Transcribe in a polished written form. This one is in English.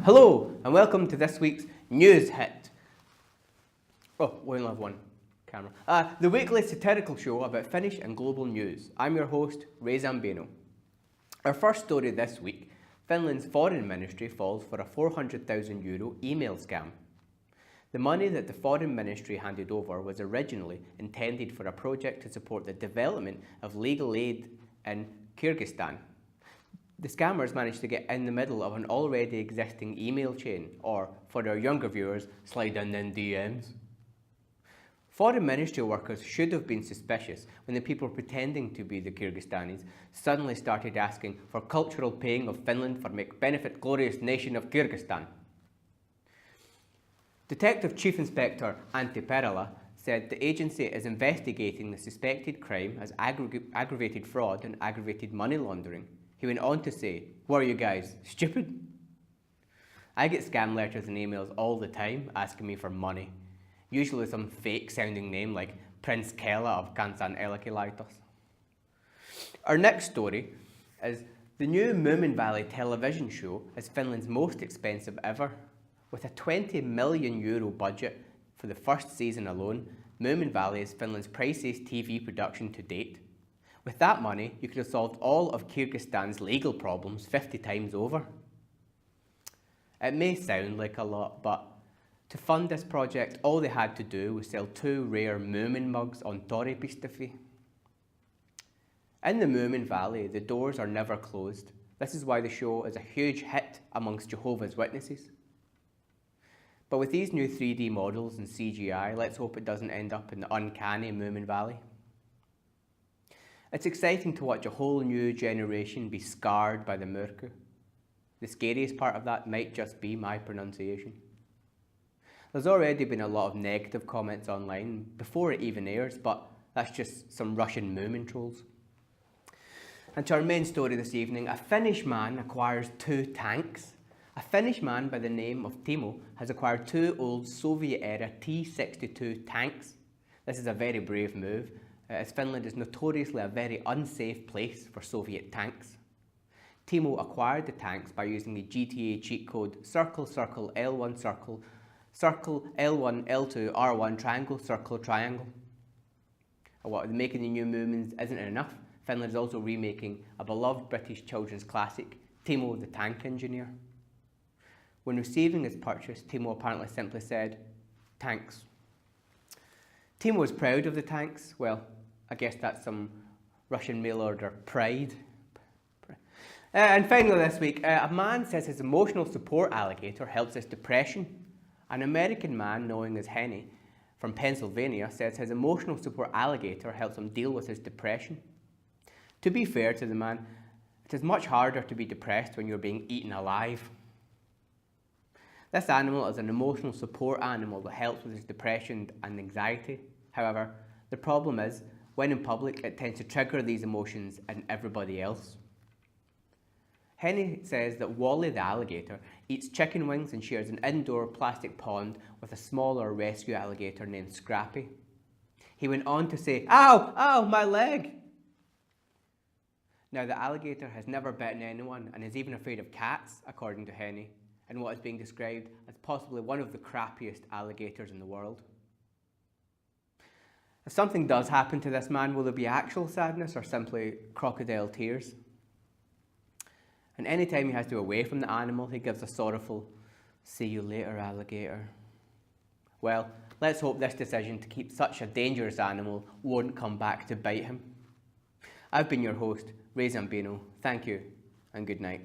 Hello and welcome to this week's news hit. Oh, we only have one camera. The weekly satirical show about Finnish and global news. I'm your host, Zambino. Our first story this week, Finland's foreign ministry falls for a €400,000 email scam. The money that the foreign ministry handed over was originally intended for a project to support the development of legal aid in Kyrgyzstan. The scammers managed to get in the middle of an already existing email chain, or, for our younger viewers, slide in DMs. Foreign ministry workers should have been suspicious when the people pretending to be the Kyrgyzstanis suddenly started asking for cultural paying of Finland for make benefit glorious nation of Kyrgyzstan. Detective Chief Inspector Antti Perala said the agency is investigating the suspected crime as aggravated fraud and aggravated money laundering. He went on to say, "What are you guys, stupid?" I get scam letters and emails all the time asking me for money, usually some fake sounding name like Prince Kela of Kansan Alligator. Our next story is the new Moomin Valley television show is Finland's most expensive ever. With a €20 million budget for the first season alone, Moomin Valley is Finland's priciest TV production to date. With that money, you could have solved all of Kyrgyzstan's legal problems 50 times over. It may sound like a lot, but to fund this project, all they had to do was sell 2 rare Moomin mugs on Tori.fi. In the Moomin Valley, the doors are never closed. This is why the show is a huge hit amongst Jehovah's Witnesses. But with these new 3D models and CGI, let's hope it doesn't end up in the uncanny Moomin Valley. It's exciting to watch a whole new generation be scarred by the murku. The scariest part of that might just be my pronunciation. There's already been a lot of negative comments online before it even airs, but that's just some Russian Moomin trolls. And to our main story this evening, a Finnish man acquires 2 tanks. A Finnish man by the name of Timo has acquired 2 old Soviet-era T-62 tanks. This is a very brave move, as Finland is notoriously a very unsafe place for Soviet tanks. Timo acquired the tanks by using the GTA cheat code circle circle L1 circle circle L1 L2 R1 triangle circle triangle. What, making the new Moomins isn't enough, Finland is also remaking a beloved British children's classic, Timo the Tank Engineer. When receiving his purchase, Timo apparently simply said, "Tanks." Timo was proud of the tanks. Well, I guess that's some Russian mail order pride. And finally this week, a man says his emotional support alligator helps his depression. An American man known as Henny from Pennsylvania says his emotional support alligator helps him deal with his depression. To be fair to the man, it is much harder to be depressed when you're being eaten alive. This animal is an emotional support animal that helps with his depression and anxiety. However, the problem is, when in public, it tends to trigger these emotions in everybody else. Henny says that Wally the alligator eats chicken wings and shares an indoor plastic pond with a smaller rescue alligator named Scrappy. He went on to say, "Ow, ow, my leg!" Now, the alligator has never bitten anyone and is even afraid of cats, according to Henny, and what is being described as possibly one of the crappiest alligators in the world. If something does happen to this man, will there be actual sadness or simply crocodile tears? And any time he has to go away from the animal, he gives a sorrowful, "See you later, alligator." Well, let's hope this decision to keep such a dangerous animal won't come back to bite him. I've been your host, Zambino. Thank you and good night.